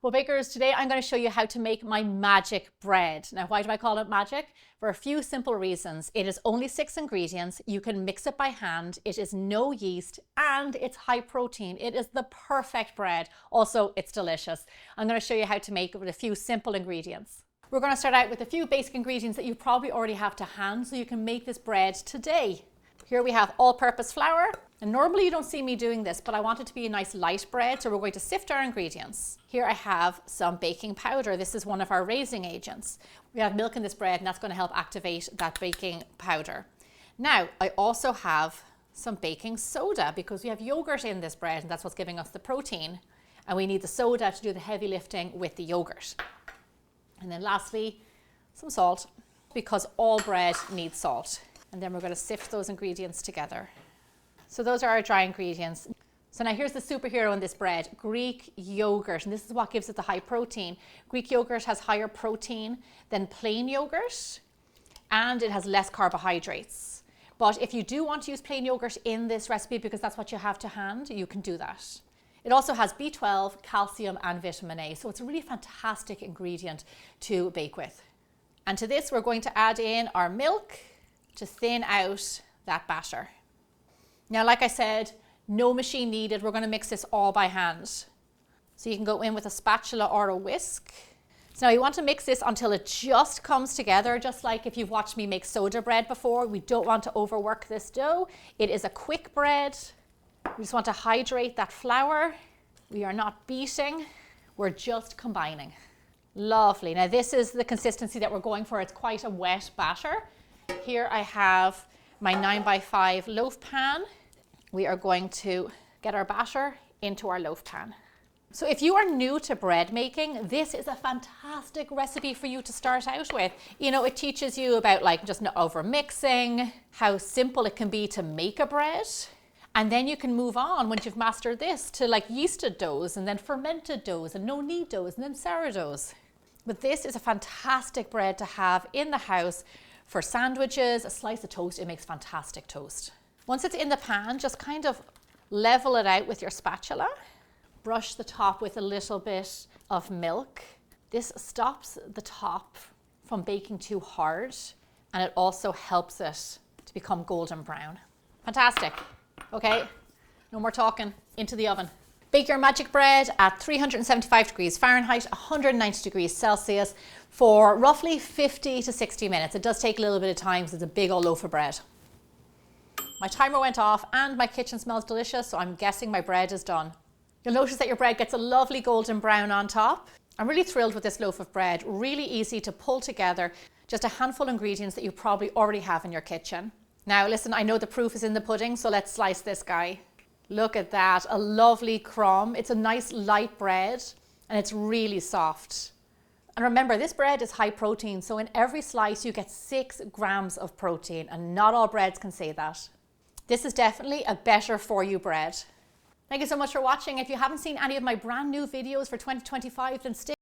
Well, bakers, today I'm going to show you how to make my magic bread. Now, why do I call it magic? For a few simple reasons. It is only 6 ingredients. You can mix it by hand. It is no yeast and it's high protein. It is the perfect bread. Also, it's delicious. I'm going to show you how to make it with a few simple ingredients. We're going to start out with a few basic ingredients that you probably already have to hand so you can make this bread today. Here we have all-purpose flour. And normally you don't see me doing this, but I want it to be a nice light bread, so we're going to sift our ingredients. Here I have some baking powder. This is one of our raising agents. We have milk in this bread, and that's going to help activate that baking powder. Now, I also have some baking soda because we have yogurt in this bread, and that's what's giving us the protein. And we need the soda to do the heavy lifting with the yogurt. And then lastly, some salt, because all bread needs salt. And then we're going to sift those ingredients together. So those are our dry ingredients. So now here's the superhero in this bread, Greek yogurt. And this is what gives it the high protein. Greek yogurt has higher protein than plain yogurt, and it has less carbohydrates. But if you do want to use plain yogurt in this recipe, because that's what you have to hand, you can do that. It also has B12, calcium, and vitamin A. So it's a really fantastic ingredient to bake with. And to this, we're going to add in our milk to thin out that batter. Now, like I said, no machine needed. We're going to mix this all by hand. So you can go in with a spatula or a whisk. So now you want to mix this until it just comes together, just like if you've watched me make soda bread before. We don't want to overwork this dough. It is a quick bread. We just want to hydrate that flour. We are not beating. We're just combining. Lovely. Now this is the consistency that we're going for. It's quite a wet batter. Here I have my 9x5 loaf pan. We are going to get our batter into our loaf pan. So if you are new to bread making, this is a fantastic recipe for you to start out with. You know, it teaches you about just not over mixing, how simple it can be to make a bread. And then you can move on once you've mastered this to yeasted doughs and then fermented doughs and no-knead doughs and then sourdoughs. But this is a fantastic bread to have in the house for sandwiches, a slice of toast. It makes fantastic toast. Once it's in the pan, just kind of level it out with your spatula. Brush the top with a little bit of milk. This stops the top from baking too hard, and it also helps it to become golden brown. Fantastic. Okay, no more talking, into the oven. Bake your magic bread at 375 degrees Fahrenheit, 190 degrees Celsius for roughly 50 to 60 minutes. It does take a little bit of time because it's a big old loaf of bread. My timer went off and my kitchen smells delicious, so I'm guessing my bread is done. You'll notice that your bread gets a lovely golden brown on top. I'm really thrilled with this loaf of bread. Really easy to pull together. Just a handful of ingredients that you probably already have in your kitchen. Now listen, I know the proof is in the pudding, so let's slice this guy. Look at that, a lovely crumb. It's a nice light bread and it's really soft. And remember, this bread is high protein, so in every slice you get 6 grams of protein, and not all breads can say that. This is definitely a better for you bread. Thank you so much for watching. If you haven't seen any of my brand new videos for 2025, then stay